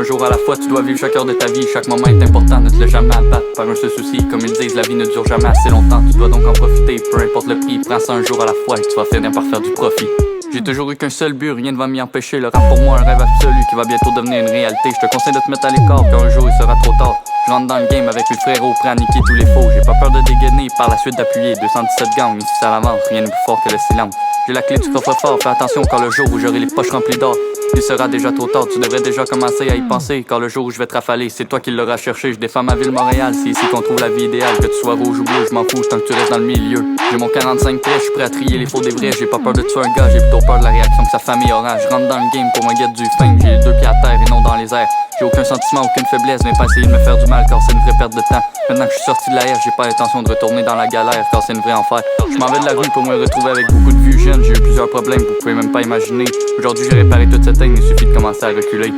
jour à la fois, tu dois vivre chaque heure de ta vie. Chaque moment est important, ne te laisse jamais abattre par un seul souci. Comme ils disent, la vie ne dure jamais assez longtemps. Tu dois donc en profiter, peu importe le prix. Prends ça un jour à la fois et tu vas finir par faire du profit. J'ai toujours eu qu'un seul but, rien ne va m'y empêcher. Le rap pour moi un rêve absolu qui va bientôt devenir une réalité. Je te conseille de te mettre à l'écart car un jour il sera trop tard. Je rentre dans le game avec les frérots prêts à niquer tous les faux. J'ai pas peur de dégainer, par la suite d'appuyer 217 gangs, ici ça avance, rien n'est plus fort que le silence. J'ai la clé du coffre-fort, fais attention car le jour où j'aurai les poches remplies d'or, il sera déjà trop tard, tu devrais déjà commencer à y penser. Car le jour où je vais te rafaler, c'est toi qui l'auras cherché. Je défends ma ville Montréal, c'est ici qu'on trouve la vie idéale. Que tu sois rouge ou bleu, je m'en fous tant que tu restes dans le milieu. J'ai mon 45 prêt, je suis prêt à trier les faux des vrais. J'ai pas peur de tuer un gars, j'ai plutôt peur de la réaction que sa famille aura. Je rentre dans le game pour me guetter du fame, j'ai les deux pieds à terre et non dans les airs. J'ai aucun sentiment, aucune faiblesse, mais pas essayer de me faire du mal car c'est une vraie perte de temps. Maintenant que je suis sorti de la R, j'ai pas l'intention de retourner dans la galère car c'est une vraie enfer. Je m'en vais de la rue pour me retrouver avec beaucoup de vues jeunes. J'ai eu plusieurs problèmes, vous pouvez même pas imaginer. Aujourd'hui j'ai réparé toute cette haine, il suffit de commencer à reculer.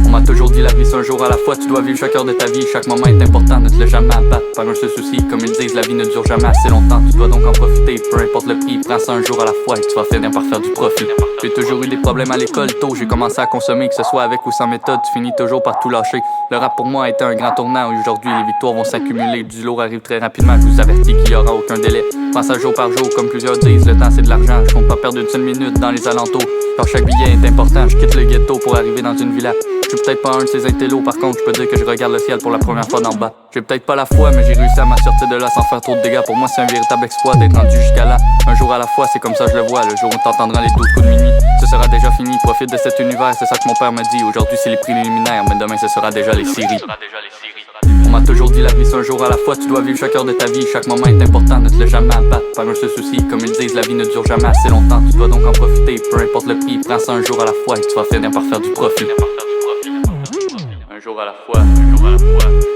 On m'a toujours dit la vie c'est un jour à la fois, tu dois vivre chaque heure de ta vie. Chaque moment est important, ne te laisse jamais abattre par un seul souci. Comme ils disent, la vie ne dure jamais assez longtemps. Tu dois donc en profiter, peu importe le prix. Prends ça un jour à la fois et tu vas finir par faire du profit. J'ai toujours eu des problèmes à l'école, tôt j'ai commencé à consommer. Que ce soit avec ou sans méthode, tu finis toujours par tout lâcher. Le rap pour moi a été un grand tournant. Aujourd'hui les victoires vont s'accumuler, du lourd arrive très rapidement. Je vous avertis qu'il y aura aucun délai. Prends ça jour par jour, comme plusieurs disent, le temps c'est de l'argent. Je compte pas perdre une seule minute dans les alentours. Car chaque billet est important, je quitte le ghetto pour arriver dans une villa. Je suis peut-être pas un de ces intellos, par contre je peux dire que je regarde le ciel pour la première fois d'en bas. J'ai peut-être pas la foi, mais j'ai réussi à m'en sortir de là sans faire trop de dégâts. Pour moi c'est un véritable exploit d'être rendu jusqu'à là. Un jour à la fois, c'est comme ça je le vois. Le jour où t'entendras les 12 coups de minuit, ce sera déjà fini. Profite de cet univers, c'est ça que mon père me dit. Aujourd'hui c'est les préliminaires, mais demain ce sera déjà les séries. On m'a toujours dit la vie c'est un jour à la fois, tu dois vivre chaque heure de ta vie. Chaque moment est important, ne te laisse jamais abattre par un seul souci. Comme ils disent, la vie ne dure jamais assez longtemps. Tu dois donc en profiter, peu importe le prix. Prends ça un jour à la fois et tu vas finir par faire du profit. Un jour à la fois, un jour à la fois.